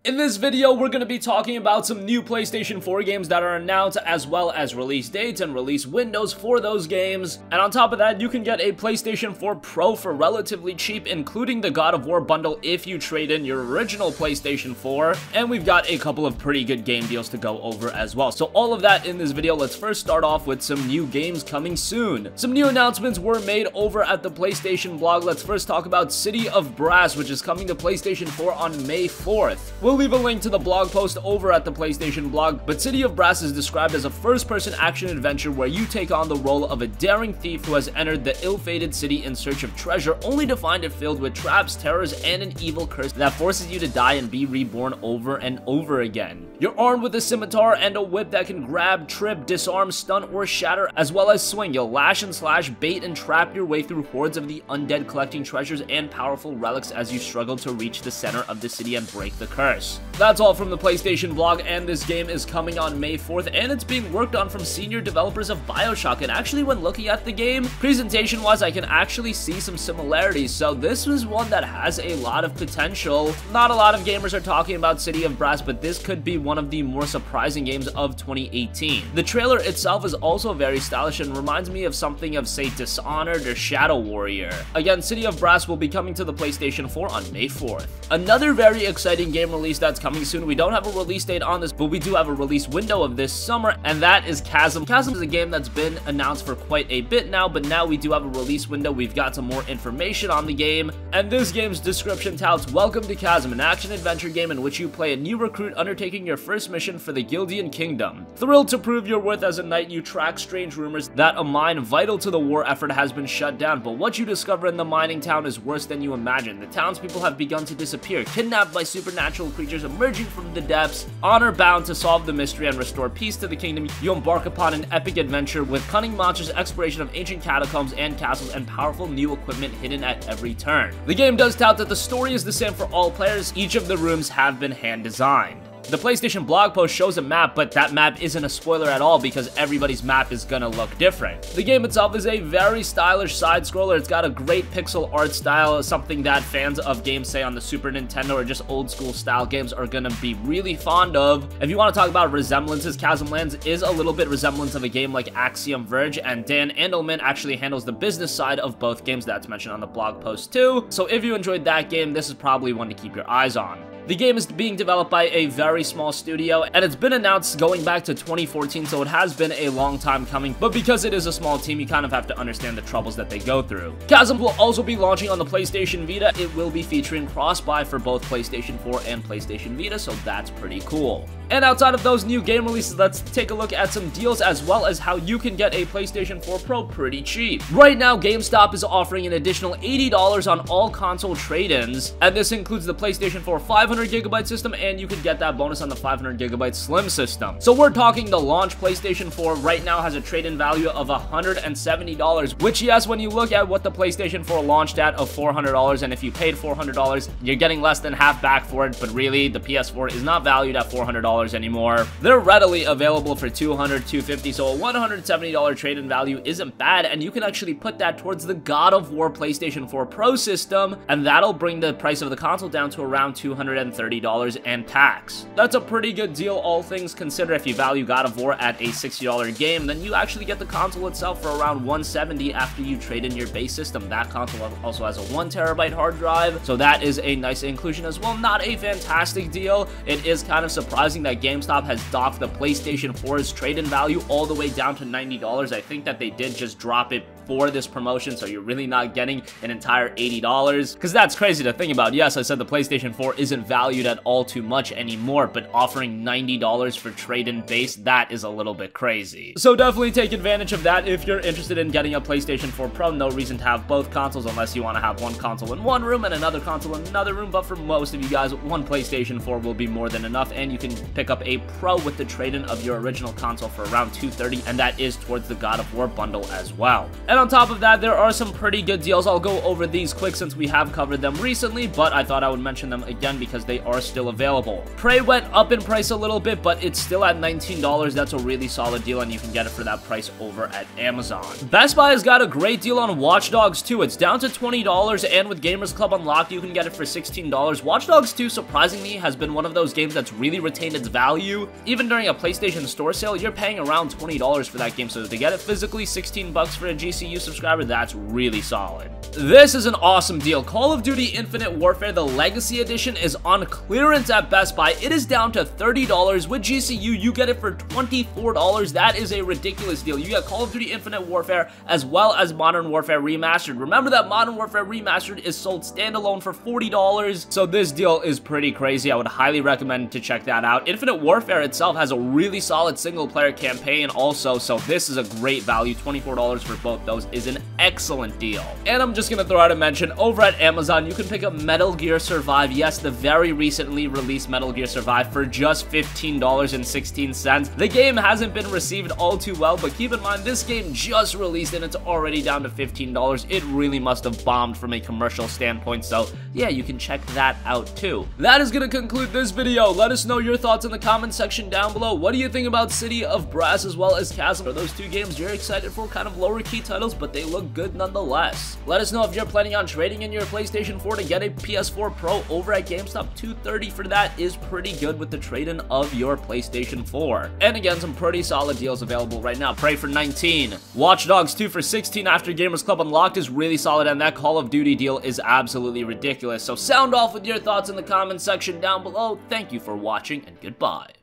In this video, we're going to be talking about some new PlayStation 4 games that are announced, as well as release dates and release windows for those games. And on top of that, you can get a PlayStation 4 Pro for relatively cheap, including the God of War bundle if you trade in your original PlayStation 4. And we've got a couple of pretty good game deals to go over as well. So all of that in this video. Let's first start off with some new games coming soon. Some new announcements were made over at the PlayStation blog. Let's first talk about City of Brass, which is coming to PlayStation 4 on May 4th. We'll leave a link to the blog post over at the PlayStation blog, but City of Brass is described as a first-person action adventure where you take on the role of a daring thief who has entered the ill-fated city in search of treasure, only to find it filled with traps, terrors, and an evil curse that forces you to die and be reborn over and over again. You're armed with a scimitar and a whip that can grab, trip, disarm, stun, or shatter, as well as swing. You'll lash and slash, bait, and trap your way through hordes of the undead, collecting treasures and powerful relics as you struggle to reach the center of the city and break the curse. That's all from the PlayStation blog, and this game is coming on May 4th, and it's being worked on from senior developers of BioShock. And actually, when looking at the game, presentation-wise, I can actually see some similarities, so this is one that has a lot of potential. Not a lot of gamers are talking about City of Brass, but this could be one of the more surprising games of 2018. The trailer itself is also very stylish and reminds me of something of, say, Dishonored or Shadow Warrior. Again, City of Brass will be coming to the PlayStation 4 on May 4th. Another very exciting game release that's coming soon. We don't have a release date on this, but we do have a release window of this summer, and that is Chasm. Chasm is a game that's been announced for quite a bit now, but now we do have a release window. We've got some more information on the game, and this game's description touts, "Welcome to Chasm, an action-adventure game in which you play a new recruit undertaking your first mission for the Gildean Kingdom. Thrilled to prove your worth as a knight, you track strange rumors that a mine vital to the war effort has been shut down, but what you discover in the mining town is worse than you imagine. The townspeople have begun to disappear, kidnapped by supernatural creatures emerging from the depths. Honor-bound to solve the mystery and restore peace to the kingdom, you embark upon an epic adventure with cunning monsters, exploration of ancient catacombs and castles, and powerful new equipment hidden at every turn." The game does tout that the story is the same for all players. Each of the rooms have been hand-designed. The PlayStation blog post shows a map, but that map isn't a spoiler at all because everybody's map is gonna look different. The game itself is a very stylish side-scroller. It's got a great pixel art style, something that fans of games, say on the Super Nintendo or just old-school style games, are gonna be really fond of. If you want to talk about resemblances, Chasm Lands is a little bit resemblant of a game like Axiom Verge, and Dan Andelman actually handles the business side of both games. That's mentioned on the blog post too. So if you enjoyed that game, this is probably one to keep your eyes on. The game is being developed by a very small studio, and it's been announced going back to 2014, so it has been a long time coming, but because it is a small team, you kind of have to understand the troubles that they go through. Chasm will also be launching on the PlayStation Vita. It will be featuring cross-buy for both PlayStation 4 and PlayStation Vita, so that's pretty cool. And outside of those new game releases, let's take a look at some deals as well as how you can get a PlayStation 4 Pro pretty cheap. Right now, GameStop is offering an additional $80 on all console trade-ins, and this includes the PlayStation 4 500GB system, and you can get that bonus on the 500GB Slim system. So we're talking the launch PlayStation 4 right now has a trade-in value of $170, which, yes, when you look at what the PlayStation 4 launched at of $400, and if you paid $400, you're getting less than half back for it, but really, the PS4 is not valued at $400 anymore. They're readily available for $200, $250, so a $170 trade-in value isn't bad, and you can actually put that towards the God of War PlayStation 4 Pro system, and that'll bring the price of the console down to around $230 and tax. That's a pretty good deal, all things considered. If you value God of War at a $60 game, then you actually get the console itself for around $170 after you trade in your base system. That console also has a 1TB hard drive, so that is a nice inclusion as well. Not a fantastic deal. It is kind of surprising that GameStop has docked the PlayStation 4's trade-in value all the way down to $90. I think that they did just drop it for this promotion, so you're really not getting an entire $80, because that's crazy to think about. Yes, I said the PlayStation 4 isn't valued at all too much anymore, but offering $90 for trade-in base, that is a little bit crazy. So definitely take advantage of that if you're interested in getting a PlayStation 4 Pro. No reason to have both consoles unless you want to have one console in one room and another console in another room, but for most of you guys, one PlayStation 4 will be more than enough, and you can pick up a Pro with the trade-in of your original console for around $230, and that is towards the God of War bundle as well. And on top of that, there are some pretty good deals. I'll go over these quick since we have covered them recently, but I thought I would mention them again because they are still available. Prey went up in price a little bit, but it's still at $19. That's a really solid deal, and you can get it for that price over at Amazon. Best Buy has got a great deal on Watch Dogs 2. It's down to $20, and with Gamers Club Unlocked, you can get it for $16. Watch Dogs 2, surprisingly, has been one of those games that's really retained its value. Even during a PlayStation Store sale, you're paying around $20 for that game, so to get it physically, $16 for a GCU subscriber, that's really solid. This is an awesome deal. Call of Duty Infinite Warfare, the Legacy Edition, is on clearance at Best Buy. It is down to $30. With GCU, you get it for $24. That is a ridiculous deal. You get Call of Duty Infinite Warfare as well as Modern Warfare Remastered. Remember that Modern Warfare Remastered is sold standalone for $40, so this deal is pretty crazy. I would highly recommend to check that out. Infinite Warfare itself has a really solid single-player campaign also, so this is a great value. $24 for both those is an excellent deal. And I'm just gonna throw out a mention, over at Amazon, you can pick up Metal Gear Survive. Yes, the very recently released Metal Gear Survive for just $15.16. The game hasn't been received all too well, but keep in mind, this game just released and it's already down to $15. It really must have bombed from a commercial standpoint, so yeah, you can check that out too. That is gonna conclude this video. Let us know your thoughts in the comment section down below. What do you think about City of Brass as well as Chasm? Are those two games you're excited for? Kind of lower key titles, but they look good nonetheless. Let us know if you're planning on trading in your PlayStation 4 to get a PS4 Pro over at GameStop. $230 for that is pretty good with the trade-in of your PlayStation 4. And again, some pretty solid deals available right now. Prey for $19. Watch Dogs 2 for $16 after Gamers Club Unlocked is really solid, and that Call of Duty deal is absolutely ridiculous. So sound off with your thoughts in the comment section down below. Thank you for watching, and goodbye.